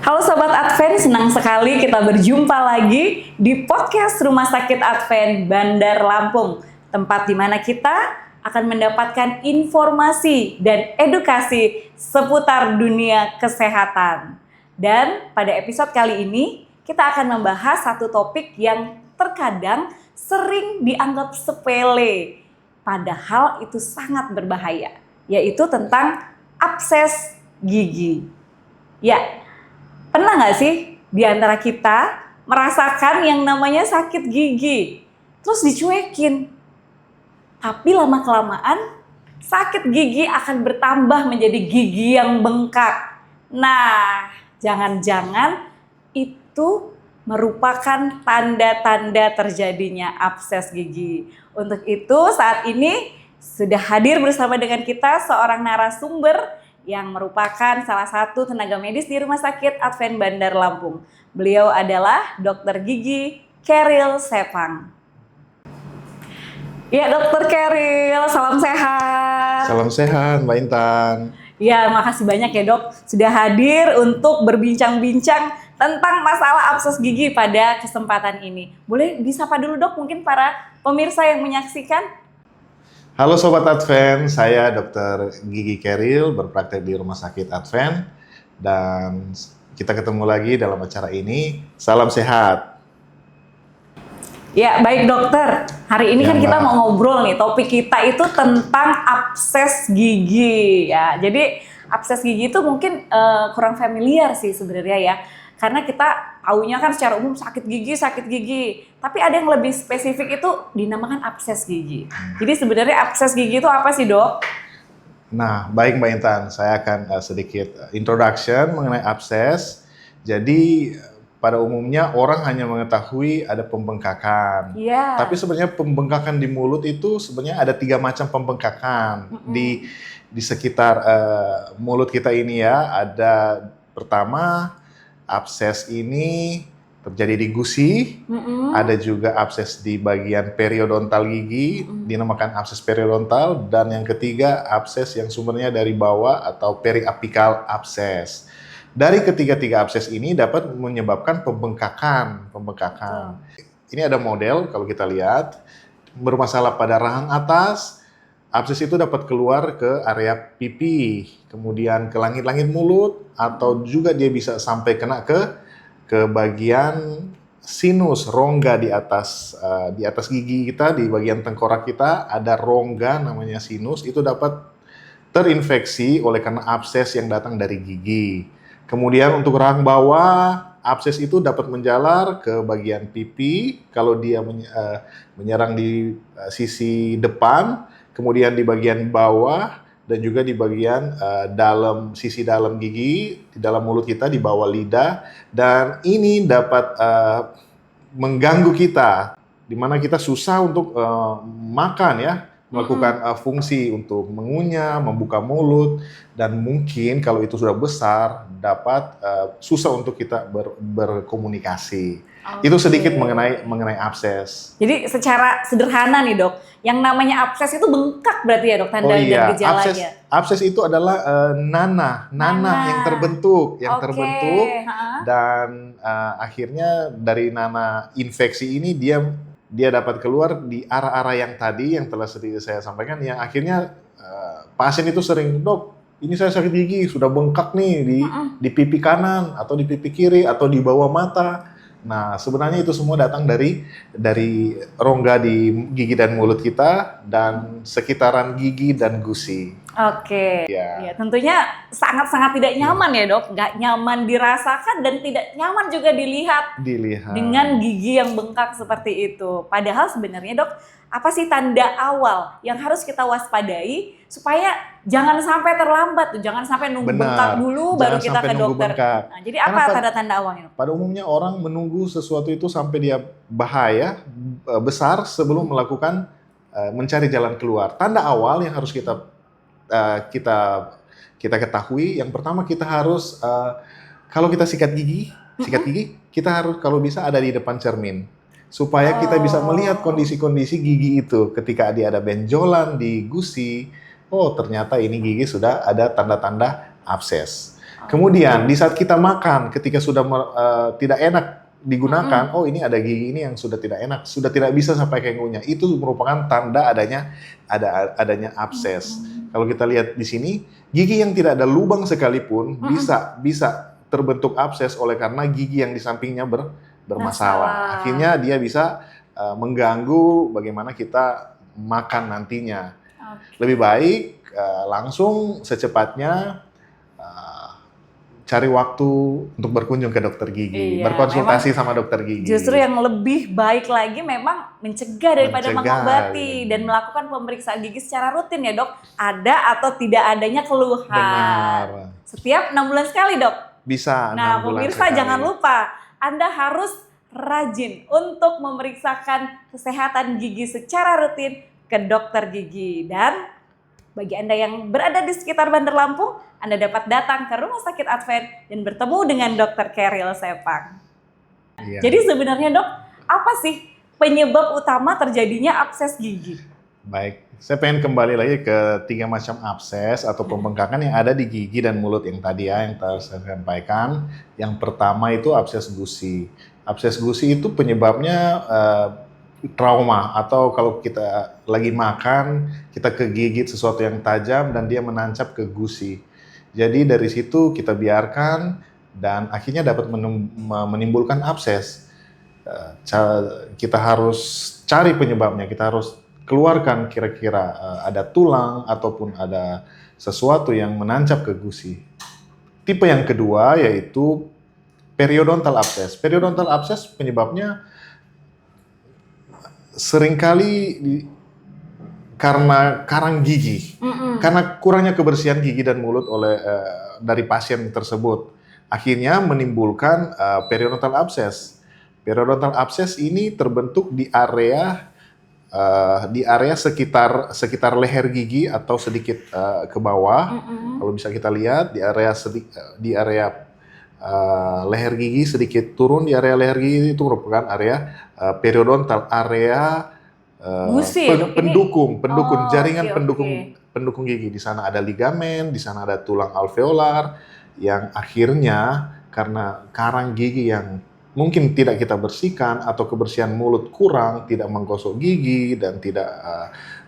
Halo Sobat Advent, senang sekali kita berjumpa lagi di podcast Rumah Sakit Advent Bandar Lampung. Tempat di mana kita akan mendapatkan informasi dan edukasi seputar dunia kesehatan. Dan pada episode kali ini, kita akan membahas satu topik yang terkadang sering dianggap sepele. Padahal itu sangat berbahaya, yaitu tentang abses gigi. Ya, pernah nggak sih di antara kita merasakan yang namanya sakit gigi, terus dicuekin? Tapi lama-kelamaan sakit gigi akan bertambah menjadi gigi yang bengkak. Nah, jangan-jangan itu merupakan tanda-tanda terjadinya abses gigi. Untuk itu saat ini sudah hadir bersama dengan kita seorang narasumber yang merupakan salah satu tenaga medis di Rumah Sakit Advent Bandar Lampung. Beliau adalah Dr. Gigi Keril Sepang. Ya, Dr. Keril, salam sehat. Salam sehat, Mbak Intan. Ya, makasih banyak ya dok sudah hadir untuk berbincang-bincang tentang masalah abses gigi pada kesempatan ini. Boleh disapa dulu dok mungkin para pemirsa yang menyaksikan? Halo Sobat Advent, saya Dr. Gigi Keril, berpraktek di Rumah Sakit Advent. Dan kita ketemu lagi dalam acara ini. Salam sehat. Ya, baik dokter. Hari ini kan kita mau ngobrol nih, topik kita itu tentang abses gigi ya. Jadi abses gigi itu mungkin kurang familiar sih sebenarnya ya. Karena kita taunya kan secara umum sakit gigi. Tapi ada yang lebih spesifik itu dinamakan abses gigi. Jadi sebenarnya abses gigi itu apa sih dok? Nah, baik Mbak Intan, saya akan sedikit introduction mengenai abses. Jadi pada umumnya orang hanya mengetahui ada pembengkakan. Yeah. Tapi sebenarnya pembengkakan di mulut itu sebenarnya ada 3 macam pembengkakan di sekitar mulut kita ini ya. Ada pertama, abses ini terjadi di gusi, ada juga abses di bagian periodontal gigi, dinamakan abses periodontal, dan yang ketiga abses yang sumbernya dari bawah atau periapikal abses. Dari ketiga-tiga abses ini dapat menyebabkan pembengkakan. Ini ada model kalau kita lihat, bermasalah pada rahang atas, abses itu dapat keluar ke area pipi, kemudian ke langit-langit mulut, atau juga dia bisa sampai kena ke bagian sinus, rongga di atas gigi kita, di bagian tengkorak kita ada rongga namanya sinus, itu dapat terinfeksi oleh karena abses yang datang dari gigi. Kemudian untuk rahang bawah, abses itu dapat menjalar ke bagian pipi kalau dia menyerang di sisi depan, kemudian di bagian bawah, dan juga di bagian sisi dalam gigi, di dalam mulut kita, di bawah lidah, dan ini dapat mengganggu kita, di mana kita susah untuk makan ya, melakukan fungsi untuk mengunyah, membuka mulut, dan mungkin kalau itu sudah besar dapat susah untuk kita berkomunikasi. Itu sedikit mengenai abses. Jadi secara sederhana nih dok, yang namanya abses itu bengkak berarti ya dok, tanda dan gejalanya. Abses itu adalah nanah yang terbentuk, dan akhirnya dari nanah infeksi ini dia dapat keluar di arah-arah yang tadi yang telah saya sampaikan, yang akhirnya pasien itu sering, dok, ini saya sakit gigi, sudah bengkak nih di pipi kanan, atau di pipi kiri, atau di bawah mata. Nah, sebenarnya itu semua datang dari rongga di gigi dan mulut kita, dan sekitaran gigi dan gusi. Oke, ya, tentunya sangat-sangat tidak nyaman ya dok, nggak nyaman dirasakan dan tidak nyaman juga dilihat dengan gigi yang bengkak seperti itu. Padahal sebenarnya dok, apa sih tanda awal yang harus kita waspadai supaya jangan sampai terlambat tuh, jangan sampai nunggu bengkak dulu baru kita ke dokter. Nah, jadi apa tanda-tanda awalnya? Pada umumnya orang menunggu sesuatu itu sampai dia bahaya besar sebelum melakukan mencari jalan keluar. Tanda awal yang harus kita ketahui, yang pertama kita harus kalau kita sikat gigi, kita harus kalau bisa ada di depan cermin. Supaya kita bisa melihat kondisi-kondisi gigi itu. Ketika dia ada benjolan di gusi, oh ternyata ini gigi sudah ada tanda-tanda abses. Kemudian di saat kita makan, ketika sudah tidak enak digunakan, oh ini ada gigi ini yang sudah tidak enak, sudah tidak bisa sampai ke ngunyah. Itu merupakan tanda adanya abses. Kalau kita lihat di sini, gigi yang tidak ada lubang sekalipun bisa terbentuk abses oleh karena gigi yang di sampingnya bermasalah. Akhirnya dia bisa mengganggu bagaimana kita makan nantinya. Lebih baik langsung secepatnya cari waktu untuk berkunjung ke dokter gigi, berkonsultasi sama dokter gigi. Justru yang lebih baik lagi memang mencegah daripada mengobati dan melakukan pemeriksaan gigi secara rutin ya dok. Ada atau tidak adanya keluhan. Benar. Setiap 6 bulan sekali dok. Bisa. Nah pemirsa jangan lupa, Anda harus rajin untuk memeriksakan kesehatan gigi secara rutin ke dokter gigi. Dan bagi Anda yang berada di sekitar Bandar Lampung, Anda dapat datang ke Rumah Sakit Advent dan bertemu dengan Dr. Keril Sepang. Iya. Jadi sebenarnya dok, apa sih penyebab utama terjadinya abses gigi? Baik, saya pengen kembali lagi ke 3 macam abses atau pembengkakan yang ada di gigi dan mulut yang tadi ya, yang saya sampaikan. Yang pertama itu abses gusi. Abses gusi itu penyebabnya trauma, atau kalau kita lagi makan, kita kegigit sesuatu yang tajam dan dia menancap ke gusi. Jadi dari situ kita biarkan dan akhirnya dapat menimbulkan abses. Kita harus cari penyebabnya, kita harus keluarkan kira-kira ada tulang ataupun ada sesuatu yang menancap ke gusi. Tipe yang kedua yaitu periodontal abses. Periodontal abses penyebabnya seringkali karena karang gigi, karena kurangnya kebersihan gigi dan mulut dari pasien tersebut, akhirnya menimbulkan periodontal abses. Periodontal abses ini terbentuk di area sekitar leher gigi atau sedikit ke bawah. Kalau bisa kita lihat di area leher gigi sedikit turun, di area leher gigi itu merupakan area periodontal, area gusi, pendukung jaringan pendukung gigi. Di sana ada ligamen, di sana ada tulang alveolar yang akhirnya karena karang gigi yang mungkin tidak kita bersihkan atau kebersihan mulut kurang, tidak menggosok gigi dan tidak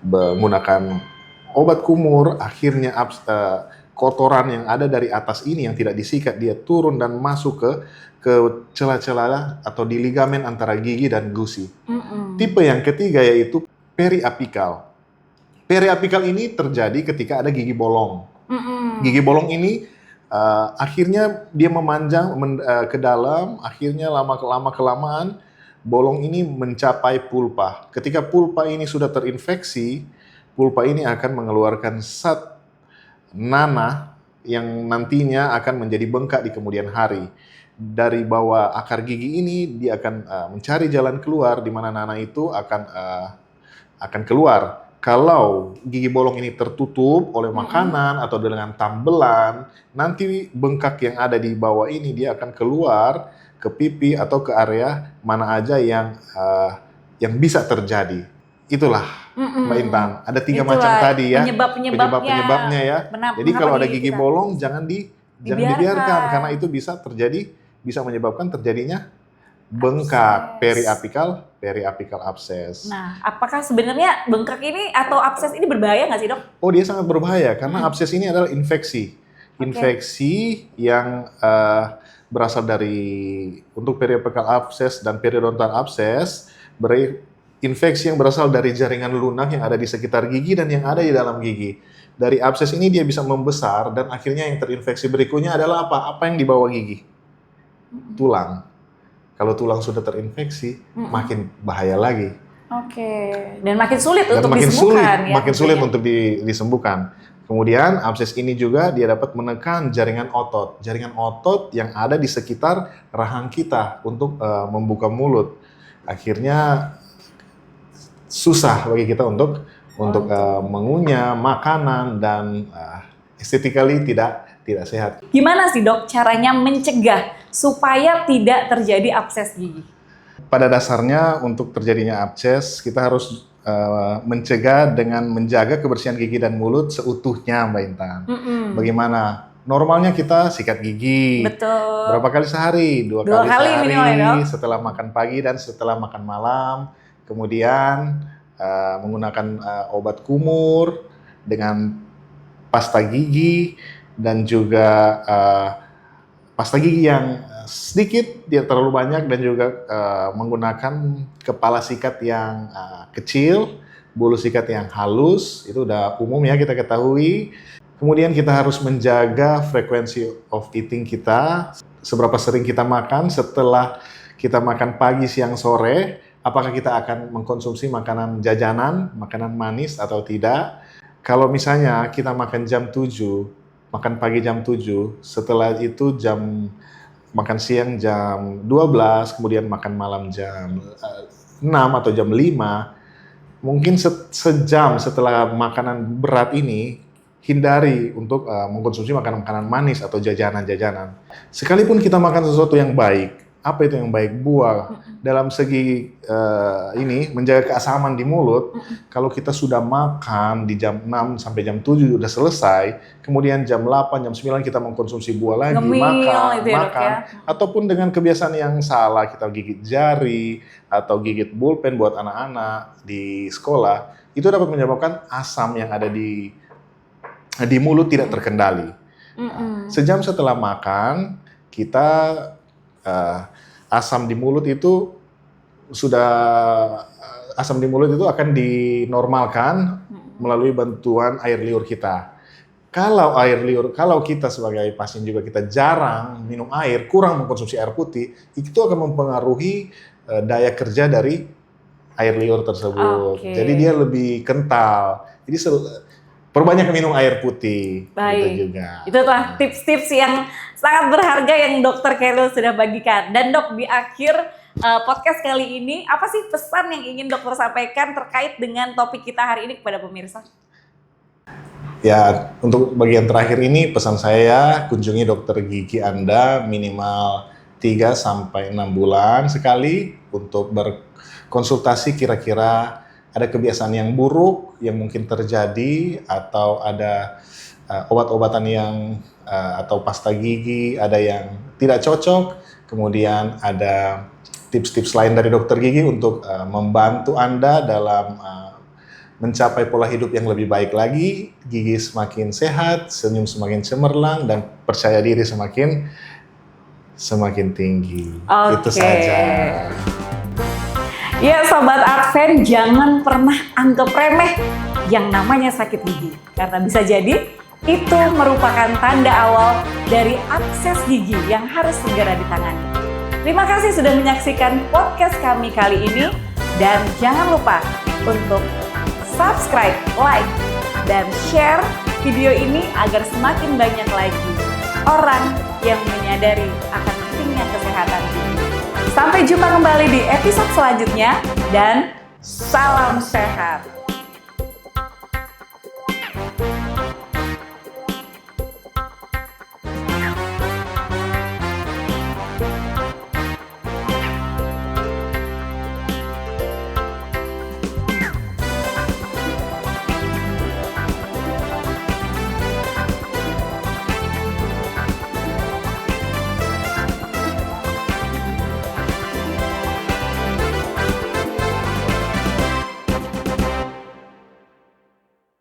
menggunakan obat kumur, akhirnya kotoran yang ada dari atas ini yang tidak disikat dia turun dan masuk ke celah-celah atau di ligamen antara gigi dan gusi. Tipe yang ketiga yaitu periapikal. Periapikal ini terjadi ketika ada gigi bolong. Gigi bolong ini akhirnya dia memanjang ke dalam, akhirnya lama-kelamaan bolong ini mencapai pulpa. Ketika pulpa ini sudah terinfeksi, pulpa ini akan mengeluarkan zat nanah yang nantinya akan menjadi bengkak di kemudian hari. Dari bawah akar gigi ini dia akan mencari jalan keluar di mana nanah itu akan keluar. Kalau gigi bolong ini tertutup oleh makanan atau dengan tambelan, nanti bengkak yang ada di bawah ini dia akan keluar ke pipi atau ke area mana aja yang bisa terjadi. Itulah Mbak Intan, ada 3 macam tadi ya, penyebabnya ya. Jadi kalau ada gigi bolong jangan dibiarkan karena itu bisa menyebabkan terjadinya bengkak, periapikal abses. Nah, apakah sebenarnya bengkak ini atau abses ini berbahaya nggak sih dok? Oh, dia sangat berbahaya karena abses ini adalah infeksi. Infeksi yang berasal untuk periapikal abses dan periodontal abses, infeksi yang berasal dari jaringan lunak yang ada di sekitar gigi dan yang ada di dalam gigi. Dari abses ini dia bisa membesar dan akhirnya yang terinfeksi berikutnya adalah apa? Apa yang di bawah gigi? Tulang. Kalau tulang sudah terinfeksi, makin bahaya lagi. Dan makin sulit untuk disembuhkan. Makin sulit untuk disembuhkan. Kemudian abses ini juga dia dapat menekan jaringan otot. Jaringan otot yang ada di sekitar rahang kita untuk membuka mulut. Akhirnya susah bagi kita untuk mengunyah makanan dan estetically tidak sehat. Gimana sih dok caranya mencegah supaya tidak terjadi abses gigi? Pada dasarnya untuk terjadinya abses kita harus mencegah dengan menjaga kebersihan gigi dan mulut seutuhnya Mbak Intan. Bagaimana normalnya kita sikat gigi. Betul. Berapa kali sehari? Dua Dua kali kali sehari minimal ya, Dok? setelah makan pagi dan setelah makan malam. Kemudian menggunakan obat kumur dengan pasta gigi dan juga pasta gigi yang sedikit, tidak terlalu banyak, dan juga menggunakan kepala sikat yang kecil, bulu sikat yang halus, itu udah umum ya kita ketahui. Kemudian kita harus menjaga frekuensi of eating kita, seberapa sering kita makan, setelah kita makan pagi, siang, sore, apakah kita akan mengkonsumsi makanan jajanan, makanan manis atau tidak. Kalau misalnya kita makan jam 7, makan pagi jam 7, setelah itu makan siang jam 12, kemudian makan malam jam 6 atau jam 5, mungkin sejam setelah makanan berat ini, hindari untuk mengkonsumsi makanan-makanan manis atau jajanan-jajanan. Sekalipun kita makan sesuatu yang baik, apa itu yang baik? Buah. Dalam segi ini, menjaga keasaman di mulut, kalau kita sudah makan di jam 6 sampai jam 7 udah selesai, kemudian jam 8, jam 9 kita mengkonsumsi buah lagi, makan, itu ya, Dok, ya? ataupun dengan kebiasaan yang salah, kita gigit jari, atau gigit pulpen buat anak-anak di sekolah, itu dapat menyebabkan asam yang ada di mulut tidak terkendali. Sejam setelah makan, kita asam di mulut itu akan dinormalkan melalui bantuan air liur kita. Kalau kita sebagai pasien juga kita jarang minum air, kurang mengkonsumsi air putih, itu akan mempengaruhi daya kerja dari air liur tersebut. Oke. Jadi dia lebih kental. Jadi perbanyak minum air putih. Baik. Gitu juga. Itulah tips-tips yang sangat berharga yang Dr. Khairul sudah bagikan. Dan Dok, di akhir podcast kali ini, apa sih pesan yang ingin dokter sampaikan terkait dengan topik kita hari ini kepada pemirsa? Ya, untuk bagian terakhir ini pesan saya, kunjungi dokter gigi Anda minimal 3-6 bulan sekali untuk berkonsultasi kira-kira ada kebiasaan yang buruk yang mungkin terjadi, atau ada obat-obatan yang atau pasta gigi ada yang tidak cocok, kemudian ada tips-tips lain dari dokter gigi untuk membantu Anda dalam mencapai pola hidup yang lebih baik lagi, gigi semakin sehat, senyum semakin cemerlang, dan percaya diri semakin tinggi. Itu saja. Ya Sobat Advent, jangan pernah anggap remeh yang namanya sakit gigi. Karena bisa jadi itu merupakan tanda awal dari abses gigi yang harus segera ditangani. Terima kasih sudah menyaksikan podcast kami kali ini. Dan jangan lupa untuk subscribe, like, dan share video ini agar semakin banyak lagi orang yang menyadari akan pentingnya kesehatan gigi. Sampai jumpa kembali di episode selanjutnya dan salam sehat.